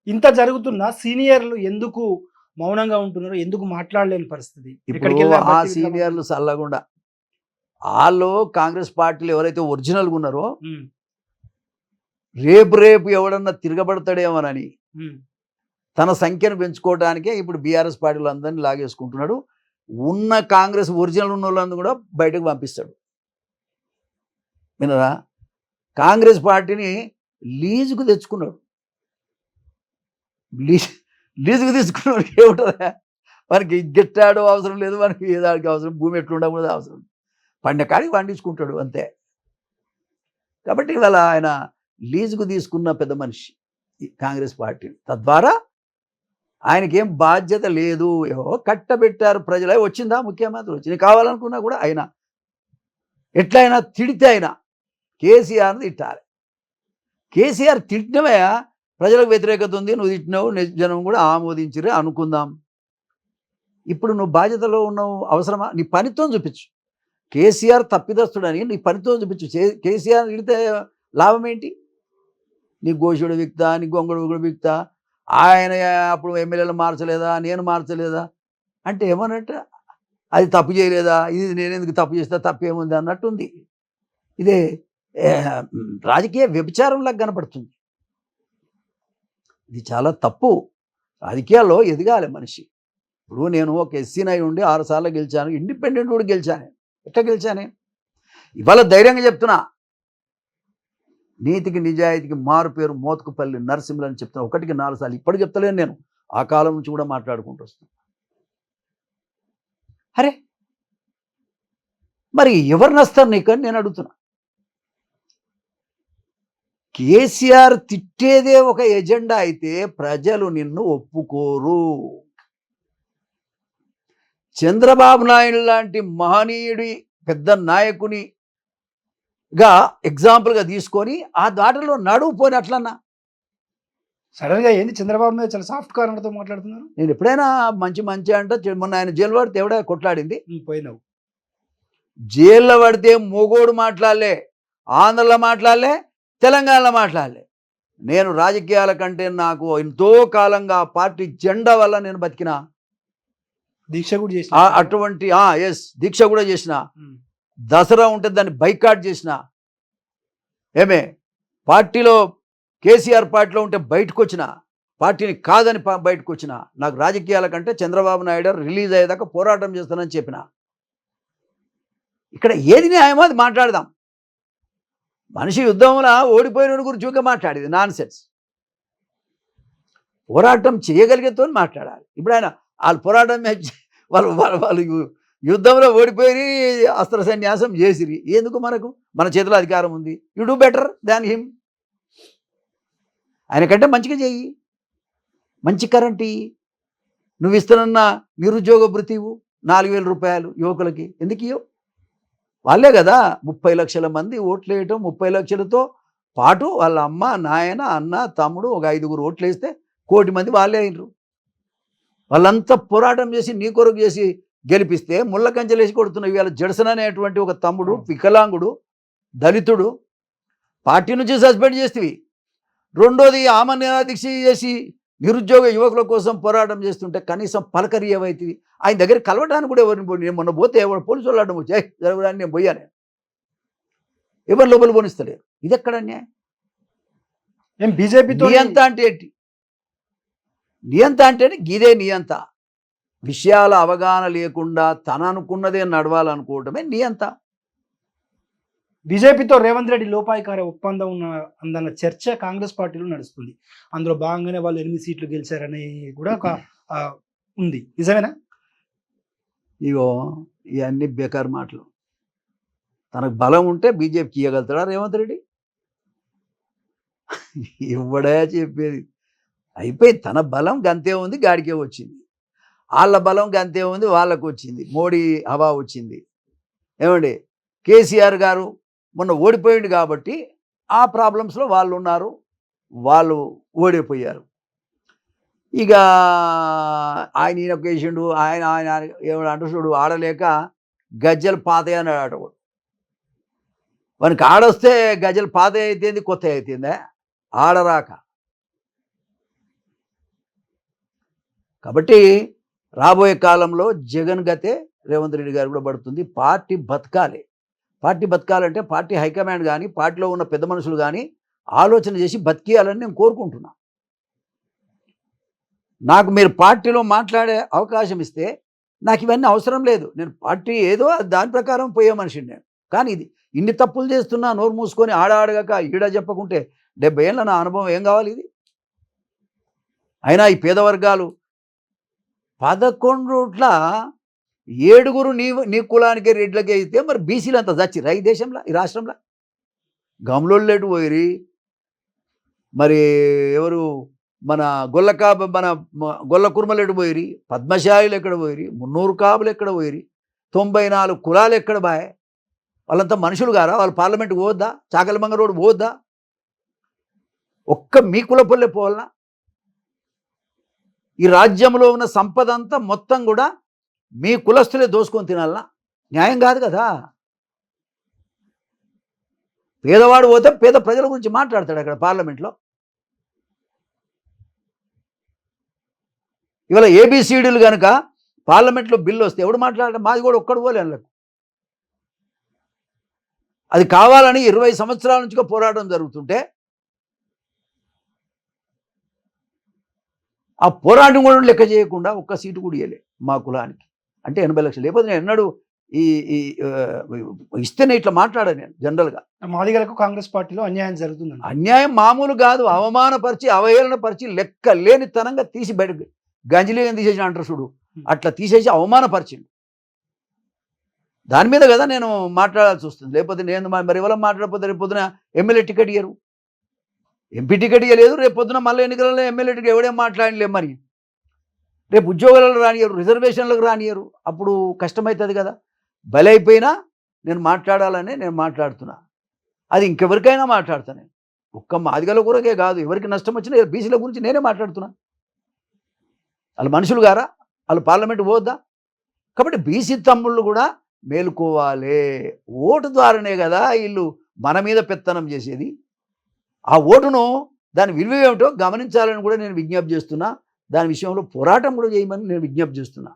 ఇంత జరుగుతున్నా సీనియర్లు ఎందుకు మౌనంగా ఉంటున్నారు? ఎందుకు మాట్లాడలేని పరిస్థితి? ఇప్పుడు ఎక్కడికెళ్ళినా ఆ బట్టి సీనియర్లు విక్రమార్క సల్లగుండా ఆళ్ళు కాంగ్రెస్ పార్టీలో ఎవరైతే ఒరిజినల్‌గా ఉన్నారో హ్మ్. రేపు రేపు ఎవడన్నా తిరగబడతాడేమోనని హ్మ్. తన సంఖ్యను పెంచుకోవడానికే ఇప్పుడు బీఆర్ఎస్ పార్టీలో అందరిని లాగేసుకుంటున్నాడు. ఉన్న కాంగ్రెస్ ఒరిజినల్ ఉన్నోళ్ళని కూడా బయటకు పంపిస్తాడు. వినరా? కాంగ్రెస్ పార్టీని లీజుకు తెచ్చుకున్నాడు. లీజ్ లీజుకు తీసుకున్నోడికి ఏముంటదా? వానికి గిట్టాడు అవసరం లేదు. వానికి ఏ దానికి అవసరం భూమి ఎట్లుండా కూడా అవసరం. పండిన కాడికి పండించుకుంటాడు అంతే. కాబట్టి ఇవాళ ఆయన లీజుకు తీసుకున్న పెద్ద మనిషి ఈ కాంగ్రెస్ పార్టీ. తద్వారా ఆయనకేం బాధ్యత లేదు. ఏవో కట్టబెట్టారు ప్రజలు. వచ్చిందా ముఖ్యమంత్రి వచ్చింది కావాలనుకున్నా కూడా అయినా ఎట్లయినా తిడితే అయినా కేసీఆర్ని తిట్టాలి. కేసీఆర్ తిట్టడమే ప్రజలకు వ్యతిరేకత ఉంది, నువ్వు తిట్టినావు, జనం కూడా ఆమోదించిరే అనుకుందాం. ఇప్పుడు నువ్వు బాధ్యతలో ఉన్నావు అవసరమా? నీ పనితో చూపించు. కేసీఆర్ తప్పిదస్తుడని నీ పనితో చూపించు. కేసీఆర్ తిడితే లాభం ఏంటి? నీ గోషుడు విక్తా, నీ గొంగడు విక్తా, ఆయన అప్పుడు ఎమ్మెల్యేలు మార్చలేదా, నేను మార్చలేదా అంటే ఏమన్నట్టు? అది తప్పు చేయలేదా, ఇది నేనెందుకు తప్పు చేస్తా, తప్పేముంది అన్నట్టుంది. ఇదే రాజకీయ వ్యభిచారంలాగా కనపడుతుంది. ఇది చాలా తప్పు. రాజకీయాల్లో ఎదగాలి మనిషి. ఇప్పుడు నేను ఒక ఎస్సీనై ఉండి 6 సార్లు గెలిచాను, ఇండిపెండెంట్ కూడా గెలిచాను. ఎట్లా గెలిచానే? ఇవాళ ధైర్యంగా చెప్తున్నా, నీతికి నిజాయితీకి మారు పేరు మోత్కుపల్లి నరసింహులు అని చెప్తున్నా. 1కి 4 సార్లు ఇప్పుడు చెప్తలేను నేను, ఆ కాలం నుంచి కూడా మాట్లాడుకుంటూ వస్తాను. అరే మరి ఎవరు నస్తారు నీకని నేను అడుగుతున్నా. కేసీఆర్ తిట్టేదే ఒక ఎజెండా అయితే ప్రజలు నిన్ను ఒప్పుకోరు. చంద్రబాబు నాయుడు లాంటి మహనీయుడి పెద్ద నాయకునిగా ఎగ్జాంపుల్గా తీసుకొని ఆ దాటలో నడువు పోని అట్లన్నా. సడన్ గా ఏంది చంద్రబాబు మీద చాలా సాఫ్ట్ కార్నర్‌తో మాట్లాడుతున్నారు? నేను ఎప్పుడైనా మంచి మంచి అంటే మొన్న ఆయన జైలు పడితే ఎవడ కొట్లాడింది? పోయినావు. జైల్లో పడితే మొగోడు మాట్లాడలే, ఆంధ్రలో మాట్లాడలే, తెలంగాణలో మాట్లాడలే. నేను రాజకీయాల కంటే నాకు ఎంతో కాలంగా పార్టీ జెండా వల్ల నేను బతికిన. దీక్ష కూడా చేసిన. అటువంటి ఎస్ దీక్ష కూడా చేసిన. దసరా ఉంటే దాన్ని బైకాట్ చేసిన. ఏమే పార్టీలో కేసీఆర్ పార్టీలో ఉంటే బయటకు వచ్చిన, పార్టీని కాదని బయటకు వచ్చిన. నాకు రాజకీయాల కంటే చంద్రబాబు నాయుడు రిలీజ్ అయ్యేదాకా పోరాటం చేస్తానని చెప్పిన. ఇక్కడ ఏది న్యాయమో అది మాట్లాడదాం. మనిషి యుద్ధంలో ఓడిపోయిన గురించి ఊరికే మాట్లాడేది నాన్ సెన్స్. పోరాటం చేయగలిగేతో మాట్లాడాలి. ఇప్పుడు ఆయన వాళ్ళు పోరాటం వాళ్ళు వాళ్ళు యుద్ధంలో ఓడిపోయి అస్త్ర సన్యాసం చేసిరి. ఎందుకు? మన చేతిలో అధికారం ఉంది. You do better than him. ఆయనకంటే మంచిగా చెయ్యి, మంచి కరెంట్ ఇయ్యి. నువ్వు ఇస్తున్న నిరుద్యోగ భృతివు 4,000 రూపాయలు యువకులకి ఎందుకు ఇవ్వవు? వాళ్ళే కదా 30 లక్షల మంది ఓట్లు వేయటం. 30 లక్షలతో పాటు వాళ్ళ అమ్మ, నాయన, అన్న, తమ్ముడు ఒక 5గురు ఓట్లు వేస్తే 1 కోటి మంది వాళ్ళే అయినరు. వాళ్ళంతా పోరాటం చేసి నీ కొరకు చేసి గెలిపిస్తే ముళ్ళ కంచెలేసి కొడుతున్నావు. ఇవాళ జడ్సన్ అనేటువంటి ఒక తమ్ముడు, వికలాంగుడు, దళితుడు, పార్టీ నుంచి సస్పెండ్ చేస్తేవి. రెండోది ఆమరణ దీక్ష చేసి నిరుద్యోగ యువకుల కోసం పోరాటం చేస్తుంటే కనీసం పలకరి ఏవైతుంది? ఆయన దగ్గర కలవడానికి కూడా ఎవరిని పోయి, నేను మొన్న పోతే ఎవరు పోలీసు వాళ్ళు అడ్డం వచ్చి జరగడానికి నేను పోయాను. ఎవరు లోపల పోనిస్తలేరు. ఇది ఎక్కడ అన్యాయం? ఏం బీజేపీతో నియంత అంటే ఏంటి? నియంత అంటేనే గిదే నియంత. విషయాల అవగాహన లేకుండా తన అనుకున్నదే నడవాలనుకోవటమే నియంత. బీజేపీతో రేవంత్ రెడ్డి లోపాయికార ఒప్పందం అందన్న చర్చ కాంగ్రెస్ పార్టీలో నడుస్తుంది. అందులో భాగంగానే వాళ్ళు 8 సీట్లు గెలిచారని కూడా ఒక ఉంది. నిజమేనా? ఇగో ఇవన్నీ బేకార్ మాటలు. తనకు బలం ఉంటే బీజేపీకి ఇవ్వగలుగుతాడా రేవంత్ రెడ్డి? ఇవ్వడా చెప్పేది? అయిపోయి తన బలం గంతే ఉంది, గాడికే వచ్చింది. వాళ్ళ బలం గంతే ఉంది, వాళ్ళకు వచ్చింది. మోడీ హవా వచ్చింది. ఏమండి, కేసీఆర్ గారు మొన్న ఓడిపోయింది కాబట్టి ఆ ప్రాబ్లమ్స్లో వాళ్ళు ఉన్నారు, వాళ్ళు ఓడిపోయారు. ఇక ఆయన ఈయన కేసిండు, ఆయన ఆయన ఏమన్నా అంటూ చూడు, ఆడలేక గజ్జలు పాతయ్య అని ఆడవాడు. వానికి ఆడొస్తే గజ్జలు పాత అయితేంది, కొత్త అయితేందా? ఆడరాక కాబట్టి రాబోయే కాలంలో జగన్ గతే రేవంత్ రెడ్డి గారు కూడా పడుతుంది. పార్టీ బతకాలి. పార్టీ బతకాలంటే పార్టీ హైకమాండ్ కానీ పార్టీలో ఉన్న పెద్ద మనుషులు కానీ ఆలోచన చేసి బతికేయాలని నేను కోరుకుంటున్నా. నాకు మీరు పార్టీలో మాట్లాడే అవకాశం ఇస్తే నాకు ఇవన్నీ అవసరం లేదు. నేను పార్టీ ఏదో దాని ప్రకారం పోయే మనిషిని నేను. కానీ ఇది ఇన్ని తప్పులు చేస్తున్నా నోరు మూసుకొని ఆడగాక ఈడ చెప్పకుంటే 70 ఏళ్ళ నా అనుభవం ఏం కావాలి ఇది? అయినా ఈ పేద వర్గాలు 11 నీ కులానికే రెడ్లకే అయితే మరి బీసీలు అంతా చచ్చిరా ఈ దేశంలో ఈ రాష్ట్రంలో? గమలోళ్ళు ఎటు పోయిరి, మరి ఎవరు మన గొల్ల కుర్మలు ఎటు పోయిరి, పద్మశాలిలు ఎక్కడ పోయిరి, 300 కాపులు ఎక్కడ పోయిరి, 94 కులాలు ఎక్కడ బాయ్? వాళ్ళంతా మనుషులు గారా? వాళ్ళు పార్లమెంట్కి పోవద్దా? చాకలిమంగ రోడ్డు పోవద్దా? ఒక్క మీ కులపొల్లే పోవాలనా? ఈ రాజ్యంలో ఉన్న సంపద అంతా మొత్తం కూడా మీ కులస్తులే దోసుకొని తినాలనా? న్యాయం కాదు కదా. పేదవాడు పోతే పేద ప్రజల గురించి మాట్లాడతాడు అక్కడ పార్లమెంట్లో. ఇవాళ ఏబిసిడీలు కనుక పార్లమెంట్లో బిల్లు వస్తే ఎవడు మాట్లాడడం? మాది కూడా ఒక్కడు పోలే అందులోకి. అది కావాలని 20 సంవత్సరాల నుంచి పోరాటం జరుగుతుంటే ఆ పోరాటం కూడా లెక్క చేయకుండా ఒక్క సీటు కూడా ఇవ్వలే మా కులానికి. అంటే 80 లక్షలు. లేకపోతే నేను ఎన్నడూ ఈ ఈ ఇస్తేనే ఇట్లా మాట్లాడాను నేను జనరల్గా. మాదిగలకు కాంగ్రెస్ పార్టీలో అన్యాయం జరుగుతుంది. అన్యాయం మామూలు కాదు, అవమానపరిచి అవహేళనపరిచి లెక్క లేనితనంగా తీసి బయటకు గంజిలేని తీసేసిన అంటారు చూడు, అట్లా తీసేసి అవమానపరిచింది. దాని మీద కదా నేను మాట్లాడాల్సి వస్తుంది. లేకపోతే నేను మరి ఎవరు మాట్లాడకపోతే రేపు పొద్దున ఎమ్మెల్యే టికెట్ ఇయ్యరు, ఎంపీ టికెట్ ఇవ్వలేదు, రేపు పొద్దున మళ్ళీ ఎన్నికలలో ఎమ్మెల్యే టికెట్ ఎవడేం మాట్లాడలేం. మరి రేపు ఉద్యోగాలకు రానియరు, రిజర్వేషన్లకు రానియరు, అప్పుడు కష్టమవుతుంది కదా. బలైపోయినా నేను మాట్లాడాలని నేను మాట్లాడుతున్నా. అది ఇంకెవరికైనా మాట్లాడతాను నేను. ఒక్క మాదిగల కొరకే కాదు, ఎవరికి నష్టం వచ్చినా బీసీల గురించి నేనే మాట్లాడుతున్నా. వాళ్ళు మనుషులు గారా? వాళ్ళు పార్లమెంట్ పోవద్దా? కాబట్టి బీసీ తమ్ముళ్ళు కూడా మేలుకోవాలి. ఓటు ద్వారానే కదా వీళ్ళు మన మీద పెత్తనం చేసేది. ఆ ఓటును దాని విలువ ఏమిటో గమనించాలని కూడా నేను విజ్ఞప్తి చేస్తున్నా. దాని విషయంలో పోరాటం కూడా చేయమని నేను విజ్ఞప్తి చేస్తున్నా.